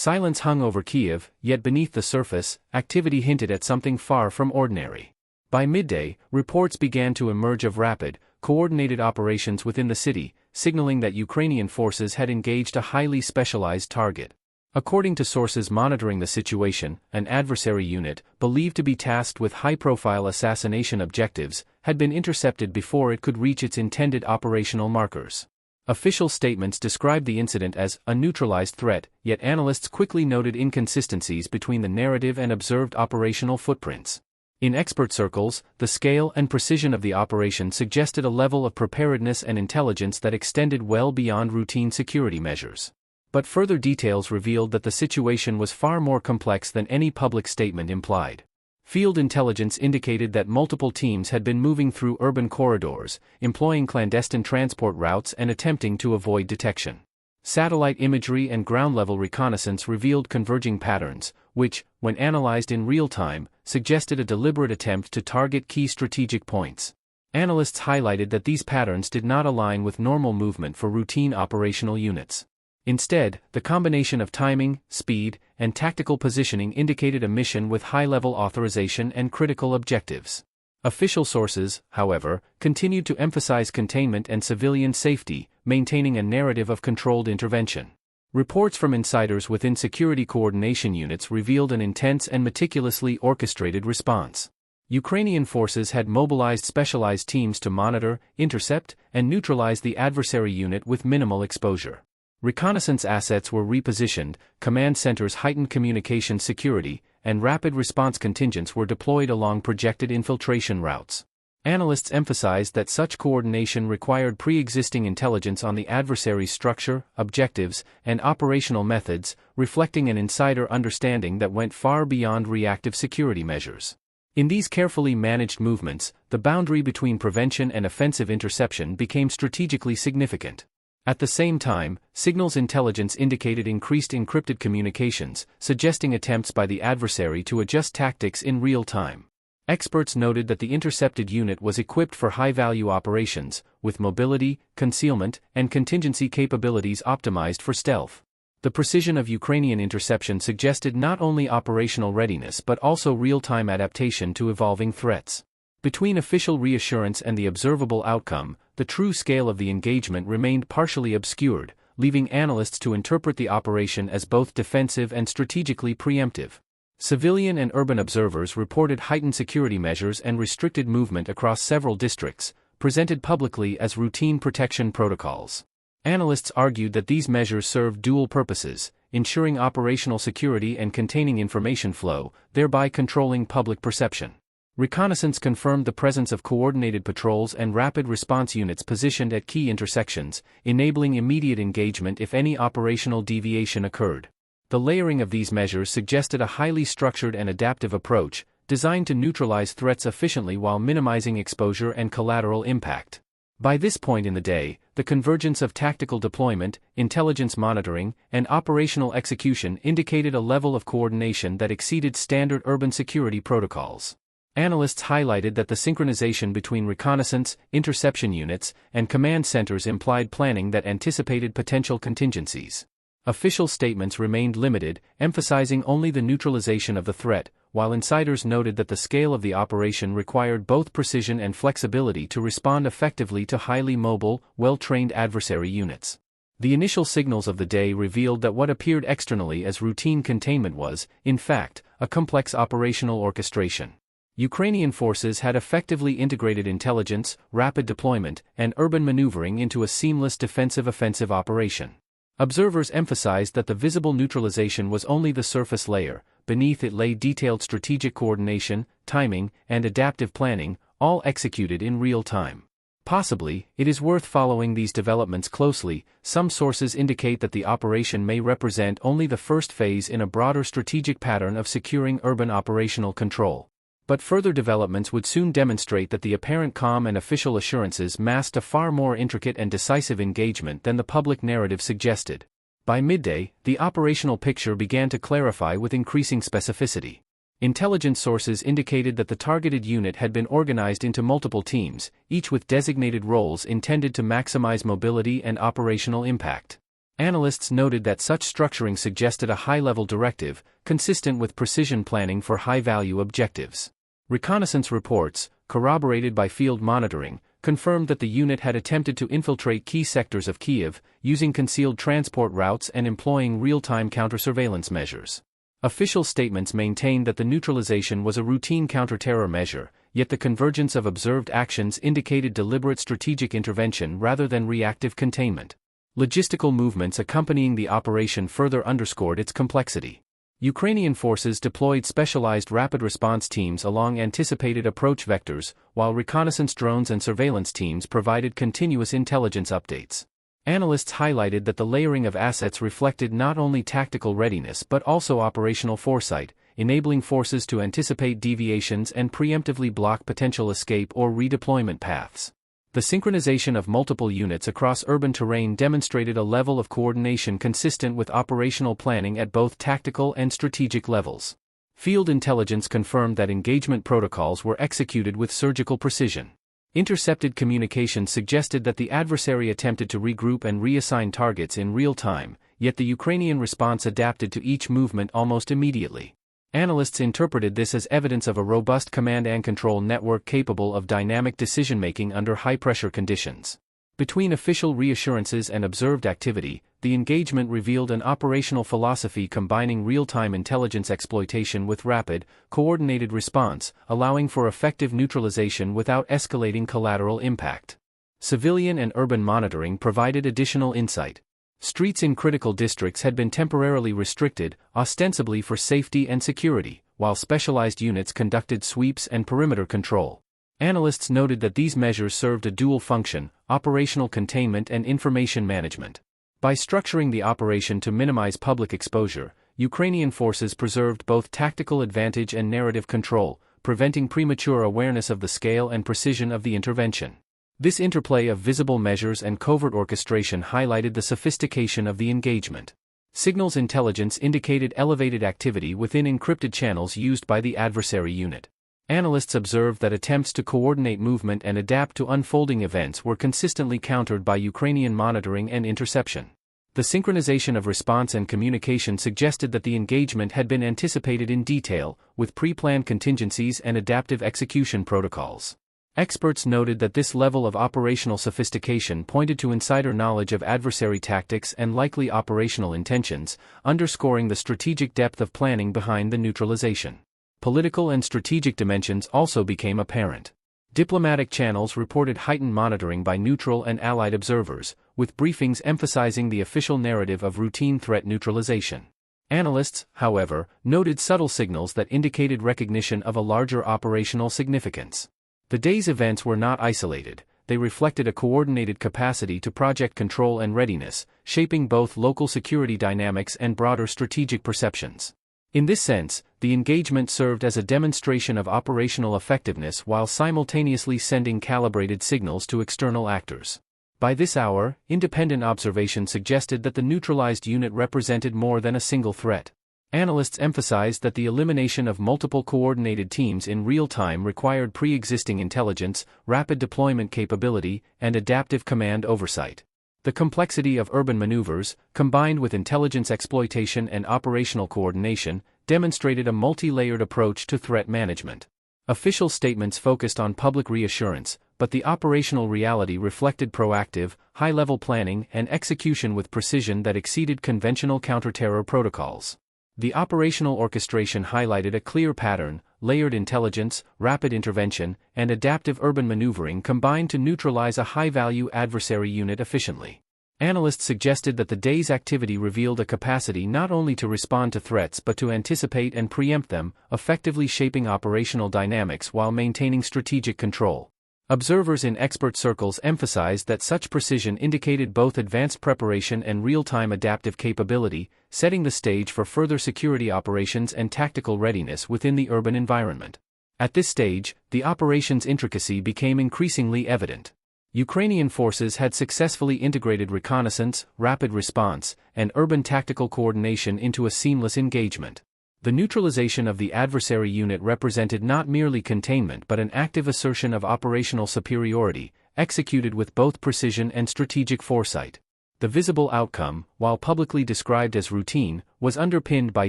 Silence hung over Kiev, yet beneath the surface, activity hinted at something far from ordinary. By midday, reports began to emerge of rapid, coordinated operations within the city, signaling that Ukrainian forces had engaged a highly specialized target. According to sources monitoring the situation, an adversary unit, believed to be tasked with high-profile assassination objectives, had been intercepted before it could reach its intended operational markers. Official statements described the incident as a neutralized threat, yet analysts quickly noted inconsistencies between the narrative and observed operational footprints. In expert circles, the scale and precision of the operation suggested a level of preparedness and intelligence that extended well beyond routine security measures. But further details revealed that the situation was far more complex than any public statement implied. Field intelligence indicated that multiple teams had been moving through urban corridors, employing clandestine transport routes and attempting to avoid detection. Satellite imagery and ground-level reconnaissance revealed converging patterns, which, when analyzed in real time, suggested a deliberate attempt to target key strategic points. Analysts highlighted that these patterns did not align with normal movement for routine operational units. Instead, the combination of timing, speed, and tactical positioning indicated a mission with high-level authorization and critical objectives. Official sources, however, continued to emphasize containment and civilian safety, maintaining a narrative of controlled intervention. Reports from insiders within security coordination units revealed an intense and meticulously orchestrated response. Ukrainian forces had mobilized specialized teams to monitor, intercept, and neutralize the adversary unit with minimal exposure. Reconnaissance assets were repositioned, command centers heightened communication security, and rapid response contingents were deployed along projected infiltration routes. Analysts emphasized that such coordination required pre-existing intelligence on the adversary's structure, objectives, and operational methods, reflecting an insider understanding that went far beyond reactive security measures. In these carefully managed movements, the boundary between prevention and offensive interception became strategically significant. At the same time, signals intelligence indicated increased encrypted communications, suggesting attempts by the adversary to adjust tactics in real time. Experts noted that the intercepted unit was equipped for high-value operations, with mobility, concealment, and contingency capabilities optimized for stealth. The precision of Ukrainian interception suggested not only operational readiness but also real-time adaptation to evolving threats. Between official reassurance and the observable outcome, the true scale of the engagement remained partially obscured, leaving analysts to interpret the operation as both defensive and strategically preemptive. Civilian and urban observers reported heightened security measures and restricted movement across several districts, presented publicly as routine protection protocols. Analysts argued that these measures served dual purposes, ensuring operational security and containing information flow, thereby controlling public perception. Reconnaissance confirmed the presence of coordinated patrols and rapid response units positioned at key intersections, enabling immediate engagement if any operational deviation occurred. The layering of these measures suggested a highly structured and adaptive approach, designed to neutralize threats efficiently while minimizing exposure and collateral impact. By this point in the day, the convergence of tactical deployment, intelligence monitoring, and operational execution indicated a level of coordination that exceeded standard urban security protocols. Analysts highlighted that the synchronization between reconnaissance, interception units, and command centers implied planning that anticipated potential contingencies. Official statements remained limited, emphasizing only the neutralization of the threat, while insiders noted that the scale of the operation required both precision and flexibility to respond effectively to highly mobile, well-trained adversary units. The initial signals of the day revealed that what appeared externally as routine containment was, in fact, a complex operational orchestration. Ukrainian forces had effectively integrated intelligence, rapid deployment, and urban maneuvering into a seamless defensive-offensive operation. Observers emphasized that the visible neutralization was only the surface layer. Beneath it lay detailed strategic coordination, timing, and adaptive planning, all executed in real time. Possibly, it is worth following these developments closely. Some sources indicate that the operation may represent only the first phase in a broader strategic pattern of securing urban operational control. But further developments would soon demonstrate that the apparent calm and official assurances masked a far more intricate and decisive engagement than the public narrative suggested. By midday, the operational picture began to clarify with increasing specificity. Intelligence sources indicated that the targeted unit had been organized into multiple teams, each with designated roles intended to maximize mobility and operational impact. Analysts noted that such structuring suggested a high-level directive, consistent with precision planning for high-value objectives. Reconnaissance reports, corroborated by field monitoring, confirmed that the unit had attempted to infiltrate key sectors of Kyiv, using concealed transport routes and employing real-time counter-surveillance measures. Official statements maintained that the neutralization was a routine counter-terror measure, yet the convergence of observed actions indicated deliberate strategic intervention rather than reactive containment. Logistical movements accompanying the operation further underscored its complexity. Ukrainian forces deployed specialized rapid response teams along anticipated approach vectors, while reconnaissance drones and surveillance teams provided continuous intelligence updates. Analysts highlighted that the layering of assets reflected not only tactical readiness but also operational foresight, enabling forces to anticipate deviations and preemptively block potential escape or redeployment paths. The synchronization of multiple units across urban terrain demonstrated a level of coordination consistent with operational planning at both tactical and strategic levels. Field intelligence confirmed that engagement protocols were executed with surgical precision. Intercepted communications suggested that the adversary attempted to regroup and reassign targets in real time, yet the Ukrainian response adapted to each movement almost immediately. Analysts interpreted this as evidence of a robust command and control network capable of dynamic decision-making under high-pressure conditions. Between official reassurances and observed activity, the engagement revealed an operational philosophy combining real-time intelligence exploitation with rapid, coordinated response, allowing for effective neutralization without escalating collateral impact. Civilian and urban monitoring provided additional insight. Streets in critical districts had been temporarily restricted, ostensibly for safety and security, while specialized units conducted sweeps and perimeter control. Analysts noted that these measures served a dual function: operational containment and information management. By structuring the operation to minimize public exposure, Ukrainian forces preserved both tactical advantage and narrative control, preventing premature awareness of the scale and precision of the intervention. This interplay of visible measures and covert orchestration highlighted the sophistication of the engagement. Signals intelligence indicated elevated activity within encrypted channels used by the adversary unit. Analysts observed that attempts to coordinate movement and adapt to unfolding events were consistently countered by Ukrainian monitoring and interception. The synchronization of response and communication suggested that the engagement had been anticipated in detail, with pre-planned contingencies and adaptive execution protocols. Experts noted that this level of operational sophistication pointed to insider knowledge of adversary tactics and likely operational intentions, underscoring the strategic depth of planning behind the neutralization. Political and strategic dimensions also became apparent. Diplomatic channels reported heightened monitoring by neutral and allied observers, with briefings emphasizing the official narrative of routine threat neutralization. Analysts, however, noted subtle signals that indicated recognition of a larger operational significance. The day's events were not isolated; they reflected a coordinated capacity to project control and readiness, shaping both local security dynamics and broader strategic perceptions. In this sense, the engagement served as a demonstration of operational effectiveness while simultaneously sending calibrated signals to external actors. By this hour, independent observation suggested that the neutralized unit represented more than a single threat. Analysts emphasized that the elimination of multiple coordinated teams in real time required pre-existing intelligence, rapid deployment capability, and adaptive command oversight. The complexity of urban maneuvers, combined with intelligence exploitation and operational coordination, demonstrated a multi-layered approach to threat management. Official statements focused on public reassurance, but the operational reality reflected proactive, high-level planning and execution with precision that exceeded conventional counter-terror protocols. The operational orchestration highlighted a clear pattern: layered intelligence, rapid intervention, and adaptive urban maneuvering combined to neutralize a high-value adversary unit efficiently. Analysts suggested that the day's activity revealed a capacity not only to respond to threats but to anticipate and preempt them, effectively shaping operational dynamics while maintaining strategic control. Observers in expert circles emphasized that such precision indicated both advanced preparation and real-time adaptive capability, setting the stage for further security operations and tactical readiness within the urban environment. At this stage, the operation's intricacy became increasingly evident. Ukrainian forces had successfully integrated reconnaissance, rapid response, and urban tactical coordination into a seamless engagement. The neutralization of the adversary unit represented not merely containment but an active assertion of operational superiority, executed with both precision and strategic foresight. The visible outcome, while publicly described as routine, was underpinned by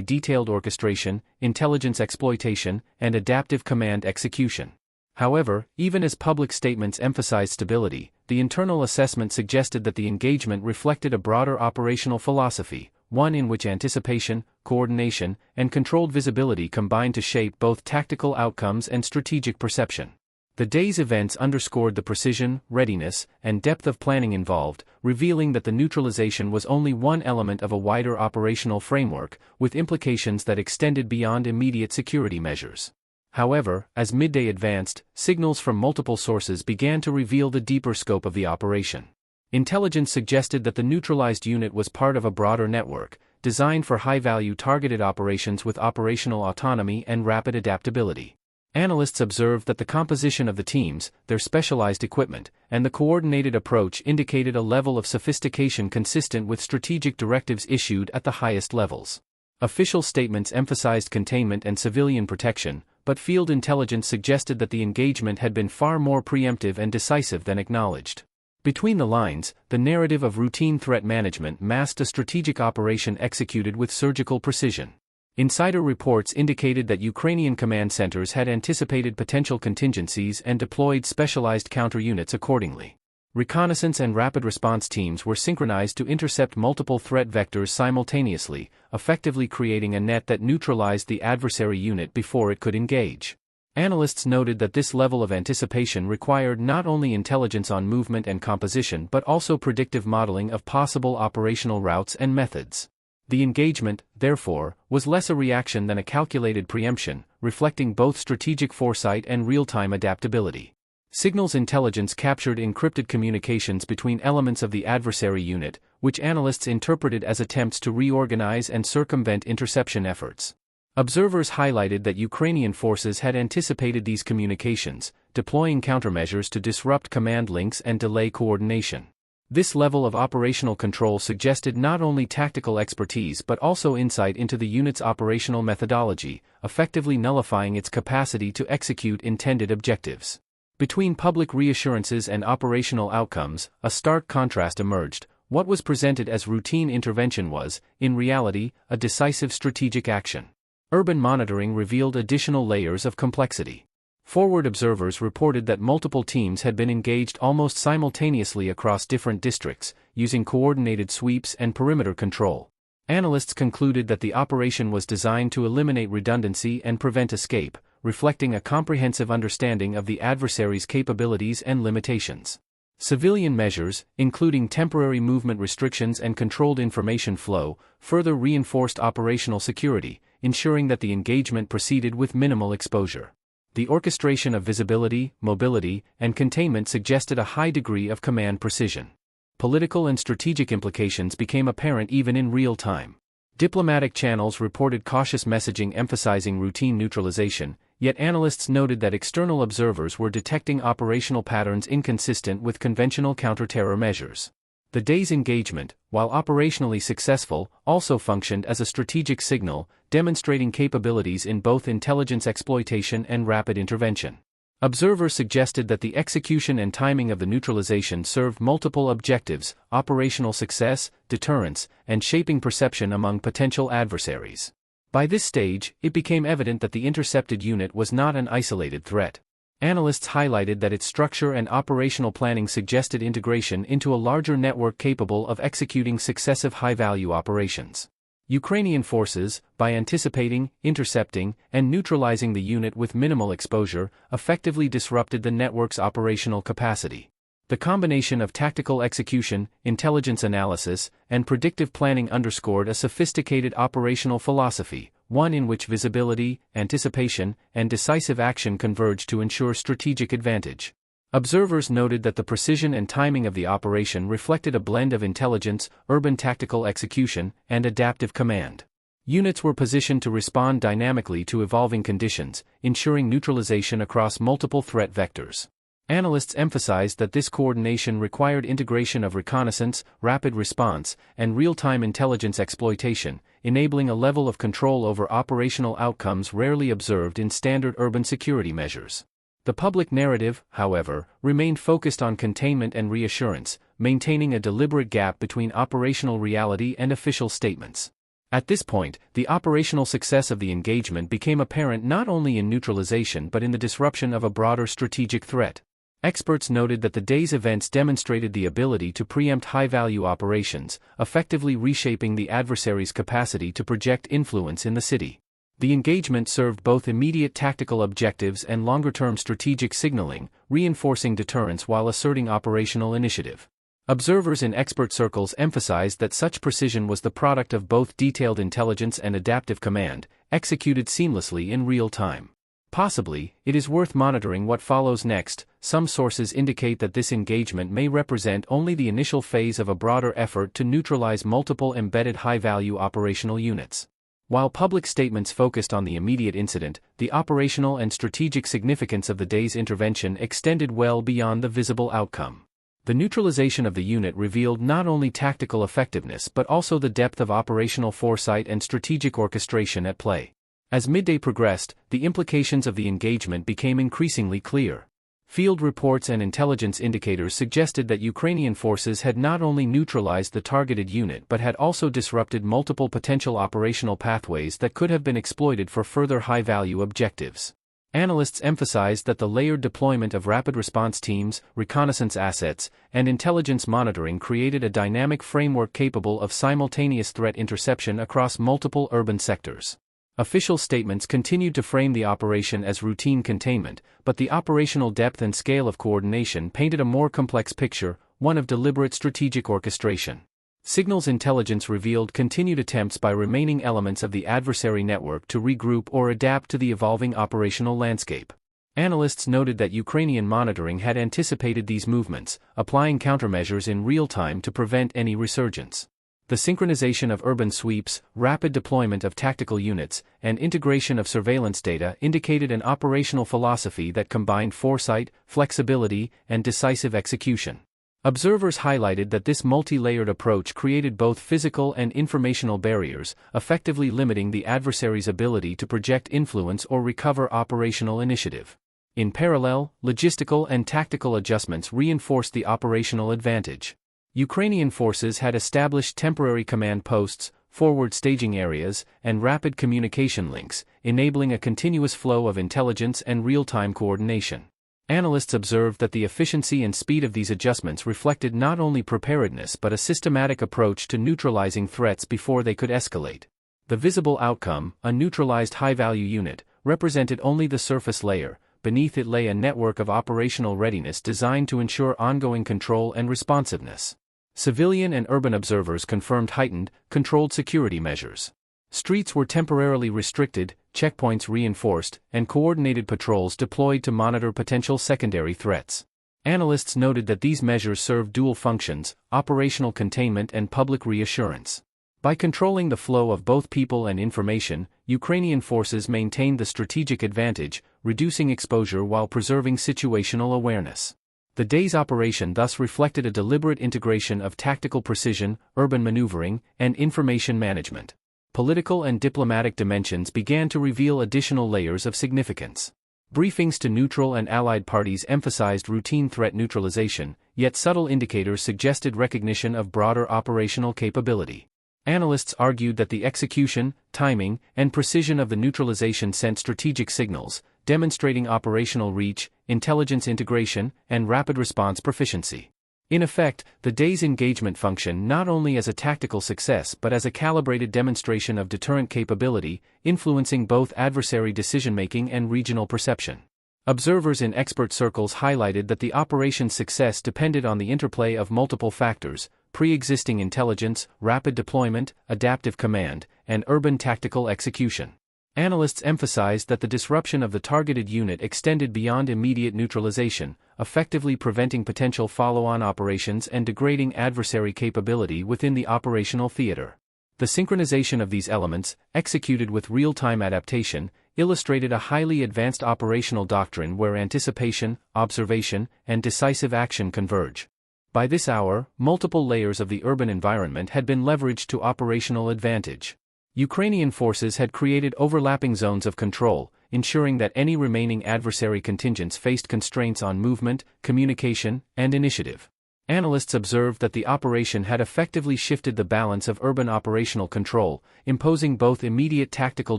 detailed orchestration, intelligence exploitation, and adaptive command execution. However, even as public statements emphasized stability, the internal assessment suggested that the engagement reflected a broader operational philosophy, one in which anticipation, coordination, and controlled visibility combined to shape both tactical outcomes and strategic perception. The day's events underscored the precision, readiness, and depth of planning involved, revealing that the neutralization was only one element of a wider operational framework, with implications that extended beyond immediate security measures. However, as midday advanced, signals from multiple sources began to reveal the deeper scope of the operation. Intelligence suggested that the neutralized unit was part of a broader network, designed for high-value targeted operations with operational autonomy and rapid adaptability. Analysts observed that the composition of the teams, their specialized equipment, and the coordinated approach indicated a level of sophistication consistent with strategic directives issued at the highest levels. Official statements emphasized containment and civilian protection, but field intelligence suggested that the engagement had been far more preemptive and decisive than acknowledged. Between the lines, the narrative of routine threat management masked a strategic operation executed with surgical precision. Insider reports indicated that Ukrainian command centers had anticipated potential contingencies and deployed specialized counter-units accordingly. Reconnaissance and rapid response teams were synchronized to intercept multiple threat vectors simultaneously, effectively creating a net that neutralized the adversary unit before it could engage. Analysts noted that this level of anticipation required not only intelligence on movement and composition but also predictive modeling of possible operational routes and methods. The engagement, therefore, was less a reaction than a calculated preemption, reflecting both strategic foresight and real-time adaptability. Signals intelligence captured encrypted communications between elements of the adversary unit, which analysts interpreted as attempts to reorganize and circumvent interception efforts. Observers highlighted that Ukrainian forces had anticipated these communications, deploying countermeasures to disrupt command links and delay coordination. This level of operational control suggested not only tactical expertise but also insight into the unit's operational methodology, effectively nullifying its capacity to execute intended objectives. Between public reassurances and operational outcomes, a stark contrast emerged. What was presented as routine intervention was, in reality, a decisive strategic action. Urban monitoring revealed additional layers of complexity. Forward observers reported that multiple teams had been engaged almost simultaneously across different districts, using coordinated sweeps and perimeter control. Analysts concluded that the operation was designed to eliminate redundancy and prevent escape, reflecting a comprehensive understanding of the adversary's capabilities and limitations. Civilian measures, including temporary movement restrictions and controlled information flow, further reinforced operational security, ensuring that the engagement proceeded with minimal exposure. The orchestration of visibility, mobility, and containment suggested a high degree of command precision. Political and strategic implications became apparent even in real time. Diplomatic channels reported cautious messaging emphasizing routine neutralization, yet analysts noted that external observers were detecting operational patterns inconsistent with conventional counter-terror measures. The day's engagement, while operationally successful, also functioned as a strategic signal, demonstrating capabilities in both intelligence exploitation and rapid intervention. Observers suggested that the execution and timing of the neutralization served multiple objectives: operational success, deterrence, and shaping perception among potential adversaries. By this stage, it became evident that the intercepted unit was not an isolated threat. Analysts highlighted that its structure and operational planning suggested integration into a larger network capable of executing successive high-value operations. Ukrainian forces, by anticipating, intercepting, and neutralizing the unit with minimal exposure, effectively disrupted the network's operational capacity. The combination of tactical execution, intelligence analysis, and predictive planning underscored a sophisticated operational philosophy, one in which visibility, anticipation, and decisive action converged to ensure strategic advantage. Observers noted that the precision and timing of the operation reflected a blend of intelligence, urban tactical execution, and adaptive command. Units were positioned to respond dynamically to evolving conditions, ensuring neutralization across multiple threat vectors. Analysts emphasized that this coordination required integration of reconnaissance, rapid response, and real-time intelligence exploitation, enabling a level of control over operational outcomes rarely observed in standard urban security measures. The public narrative, however, remained focused on containment and reassurance, maintaining a deliberate gap between operational reality and official statements. At this point, the operational success of the engagement became apparent not only in neutralization but in the disruption of a broader strategic threat. Experts noted that the day's events demonstrated the ability to preempt high-value operations, effectively reshaping the adversary's capacity to project influence in the city. The engagement served both immediate tactical objectives and longer-term strategic signaling, reinforcing deterrence while asserting operational initiative. Observers in expert circles emphasized that such precision was the product of both detailed intelligence and adaptive command, executed seamlessly in real time. Possibly, it is worth monitoring what follows next. Some sources indicate that this engagement may represent only the initial phase of a broader effort to neutralize multiple embedded high-value operational units. While public statements focused on the immediate incident, the operational and strategic significance of the day's intervention extended well beyond the visible outcome. The neutralization of the unit revealed not only tactical effectiveness but also the depth of operational foresight and strategic orchestration at play. As midday progressed, the implications of the engagement became increasingly clear. Field reports and intelligence indicators suggested that Ukrainian forces had not only neutralized the targeted unit but had also disrupted multiple potential operational pathways that could have been exploited for further high-value objectives. Analysts emphasized that the layered deployment of rapid response teams, reconnaissance assets, and intelligence monitoring created a dynamic framework capable of simultaneous threat interception across multiple urban sectors. Official statements continued to frame the operation as routine containment, but the operational depth and scale of coordination painted a more complex picture, one of deliberate strategic orchestration. Signals intelligence revealed continued attempts by remaining elements of the adversary network to regroup or adapt to the evolving operational landscape. Analysts noted that Ukrainian monitoring had anticipated these movements, applying countermeasures in real time to prevent any resurgence. The synchronization of urban sweeps, rapid deployment of tactical units, and integration of surveillance data indicated an operational philosophy that combined foresight, flexibility, and decisive execution. Observers highlighted that this multi-layered approach created both physical and informational barriers, effectively limiting the adversary's ability to project influence or recover operational initiative. In parallel, logistical and tactical adjustments reinforced the operational advantage. Ukrainian forces had established temporary command posts, forward staging areas, and rapid communication links, enabling a continuous flow of intelligence and real-time coordination. Analysts observed that the efficiency and speed of these adjustments reflected not only preparedness but a systematic approach to neutralizing threats before they could escalate. The visible outcome, a neutralized high-value unit, represented only the surface layer. Beneath it lay a network of operational readiness designed to ensure ongoing control and responsiveness. Civilian and urban observers confirmed heightened, controlled security measures. Streets were temporarily restricted, checkpoints reinforced, and coordinated patrols deployed to monitor potential secondary threats. Analysts noted that these measures served dual functions: operational containment and public reassurance. By controlling the flow of both people and information, Ukrainian forces maintained the strategic advantage, reducing exposure while preserving situational awareness. The day's operation thus reflected a deliberate integration of tactical precision, urban maneuvering, and information management. Political and diplomatic dimensions began to reveal additional layers of significance. Briefings to neutral and allied parties emphasized routine threat neutralization, yet subtle indicators suggested recognition of broader operational capability. Analysts argued that the execution, timing, and precision of the neutralization sent strategic signals, demonstrating operational reach, intelligence integration, and rapid response proficiency. In effect, the day's engagement functioned not only as a tactical success but as a calibrated demonstration of deterrent capability, influencing both adversary decision-making and regional perception. Observers in expert circles highlighted that the operation's success depended on the interplay of multiple factors: pre-existing intelligence, rapid deployment, adaptive command, and urban tactical execution. Analysts emphasized that the disruption of the targeted unit extended beyond immediate neutralization, effectively preventing potential follow-on operations and degrading adversary capability within the operational theater. The synchronization of these elements, executed with real-time adaptation, illustrated a highly advanced operational doctrine where anticipation, observation, and decisive action converge. By this hour, multiple layers of the urban environment had been leveraged to operational advantage. Ukrainian forces had created overlapping zones of control, ensuring that any remaining adversary contingents faced constraints on movement, communication, and initiative. Analysts observed that the operation had effectively shifted the balance of urban operational control, imposing both immediate tactical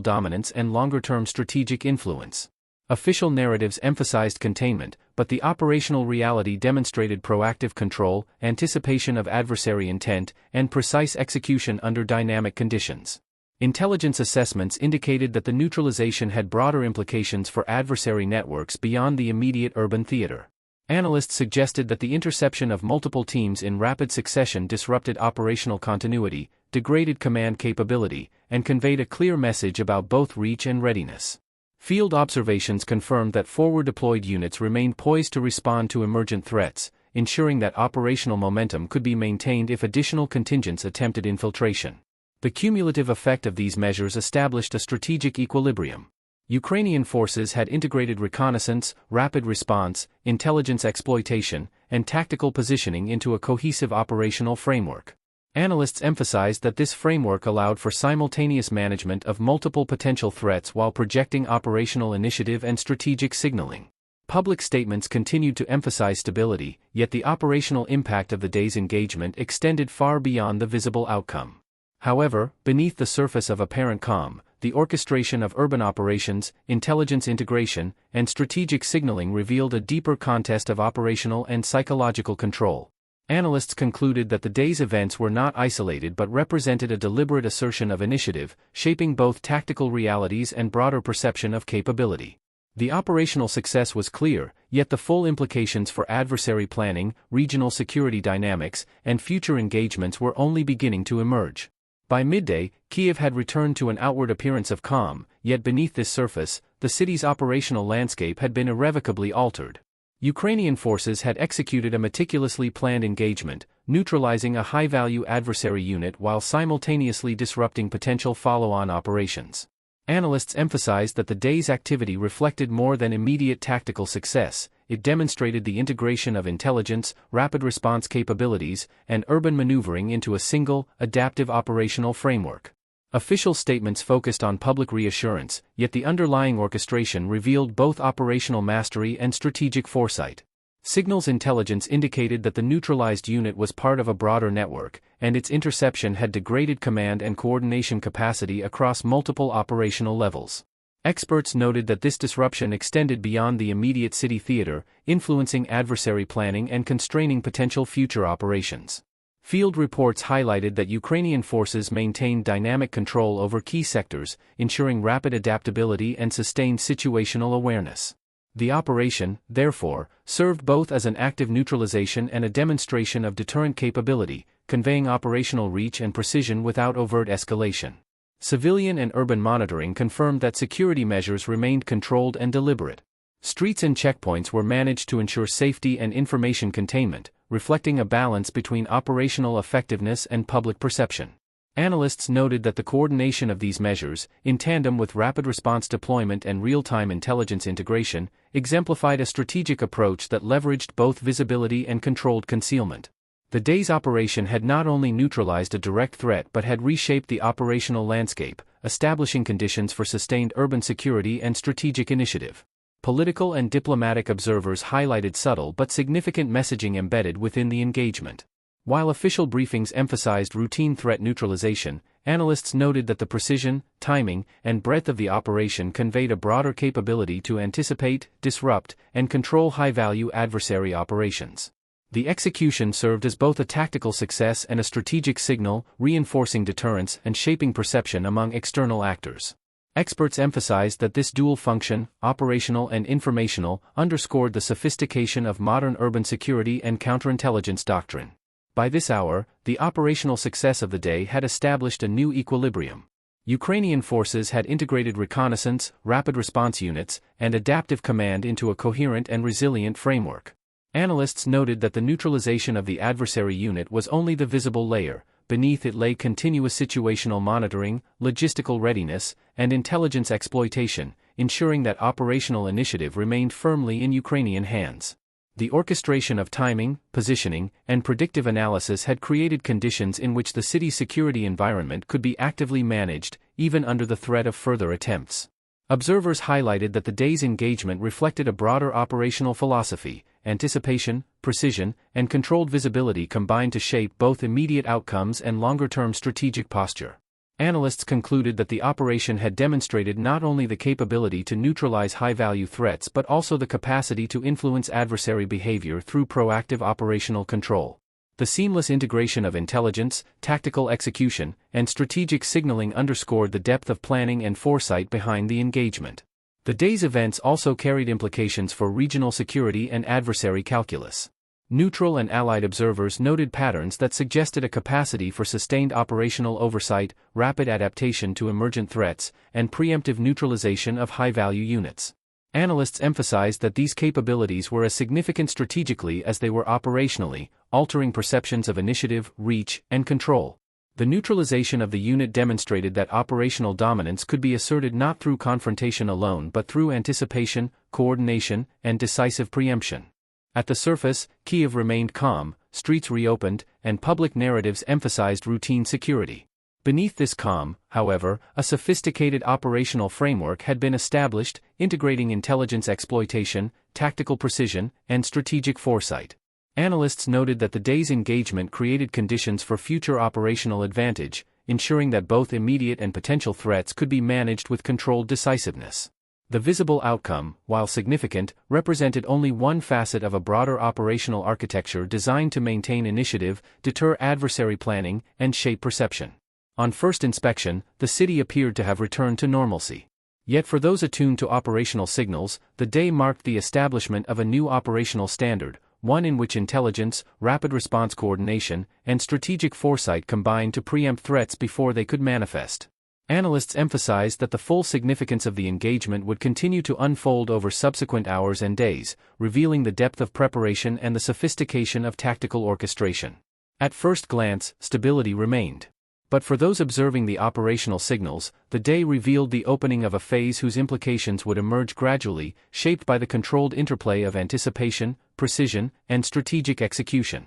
dominance and longer-term strategic influence. Official narratives emphasized containment, but the operational reality demonstrated proactive control, anticipation of adversary intent, and precise execution under dynamic conditions. Intelligence assessments indicated that the neutralization had broader implications for adversary networks beyond the immediate urban theater. Analysts suggested that the interception of multiple teams in rapid succession disrupted operational continuity, degraded command capability, and conveyed a clear message about both reach and readiness. Field observations confirmed that forward-deployed units remained poised to respond to emergent threats, ensuring that operational momentum could be maintained if additional contingents attempted infiltration. The cumulative effect of these measures established a strategic equilibrium. Ukrainian forces had integrated reconnaissance, rapid response, intelligence exploitation, and tactical positioning into a cohesive operational framework. Analysts emphasized that this framework allowed for simultaneous management of multiple potential threats while projecting operational initiative and strategic signaling. Public statements continued to emphasize stability, yet the operational impact of the day's engagement extended far beyond the visible outcome. However, beneath the surface of apparent calm, the orchestration of urban operations, intelligence integration, and strategic signaling revealed a deeper contest of operational and psychological control. Analysts concluded that the day's events were not isolated but represented a deliberate assertion of initiative, shaping both tactical realities and broader perception of capability. The operational success was clear, yet the full implications for adversary planning, regional security dynamics, and future engagements were only beginning to emerge. By midday, Kiev had returned to an outward appearance of calm, yet beneath this surface, the city's operational landscape had been irrevocably altered. Ukrainian forces had executed a meticulously planned engagement, neutralizing a high-value adversary unit while simultaneously disrupting potential follow-on operations. Analysts emphasized that the day's activity reflected more than immediate tactical success. It demonstrated the integration of intelligence, rapid response capabilities, and urban maneuvering into a single, adaptive operational framework. Official statements focused on public reassurance, yet the underlying orchestration revealed both operational mastery and strategic foresight. Signals intelligence indicated that the neutralized unit was part of a broader network, and its interception had degraded command and coordination capacity across multiple operational levels. Experts noted that this disruption extended beyond the immediate city theater, influencing adversary planning and constraining potential future operations. Field reports highlighted that Ukrainian forces maintained dynamic control over key sectors, ensuring rapid adaptability and sustained situational awareness. The operation, therefore, served both as an active neutralization and a demonstration of deterrent capability, conveying operational reach and precision without overt escalation. Civilian and urban monitoring confirmed that security measures remained controlled and deliberate. Streets and checkpoints were managed to ensure safety and information containment, reflecting a balance between operational effectiveness and public perception. Analysts noted that the coordination of these measures, in tandem with rapid response deployment and real-time intelligence integration, exemplified a strategic approach that leveraged both visibility and controlled concealment. The day's operation had not only neutralized a direct threat but had reshaped the operational landscape, establishing conditions for sustained urban security and strategic initiative. Political and diplomatic observers highlighted subtle but significant messaging embedded within the engagement. While official briefings emphasized routine threat neutralization, analysts noted that the precision, timing, and breadth of the operation conveyed a broader capability to anticipate, disrupt, and control high-value adversary operations. The execution served as both a tactical success and a strategic signal, reinforcing deterrence and shaping perception among external actors. Experts emphasized that this dual function, operational and informational, underscored the sophistication of modern urban security and counterintelligence doctrine. By this hour, the operational success of the day had established a new equilibrium. Ukrainian forces had integrated reconnaissance, rapid response units, and adaptive command into a coherent and resilient framework. Analysts noted that the neutralization of the adversary unit was only the visible layer. Beneath it lay continuous situational monitoring, logistical readiness, and intelligence exploitation, ensuring that operational initiative remained firmly in Ukrainian hands. The orchestration of timing, positioning, and predictive analysis had created conditions in which the city's security environment could be actively managed, even under the threat of further attempts. Observers highlighted that the day's engagement reflected a broader operational philosophy: anticipation, precision, and controlled visibility combined to shape both immediate outcomes and longer-term strategic posture. Analysts concluded that the operation had demonstrated not only the capability to neutralize high-value threats but also the capacity to influence adversary behavior through proactive operational control. The seamless integration of intelligence, tactical execution, and strategic signaling underscored the depth of planning and foresight behind the engagement. The day's events also carried implications for regional security and adversary calculus. Neutral and allied observers noted patterns that suggested a capacity for sustained operational oversight, rapid adaptation to emergent threats, and preemptive neutralization of high-value units. Analysts emphasized that these capabilities were as significant strategically as they were operationally, altering perceptions of initiative, reach, and control. The neutralization of the unit demonstrated that operational dominance could be asserted not through confrontation alone but through anticipation, coordination, and decisive preemption. At the surface, Kyiv remained calm, streets reopened, and public narratives emphasized routine security. Beneath this calm, however, a sophisticated operational framework had been established, integrating intelligence exploitation, tactical precision, and strategic foresight. Analysts noted that the day's engagement created conditions for future operational advantage, ensuring that both immediate and potential threats could be managed with controlled decisiveness. The visible outcome, while significant, represented only one facet of a broader operational architecture designed to maintain initiative, deter adversary planning, and shape perception. On first inspection, the city appeared to have returned to normalcy. Yet for those attuned to operational signals, the day marked the establishment of a new operational standard, one in which intelligence, rapid response coordination, and strategic foresight combined to preempt threats before they could manifest. Analysts emphasized that the full significance of the engagement would continue to unfold over subsequent hours and days, revealing the depth of preparation and the sophistication of tactical orchestration. At first glance, stability remained. But for those observing the operational signals, the day revealed the opening of a phase whose implications would emerge gradually, shaped by the controlled interplay of anticipation, precision, and strategic execution.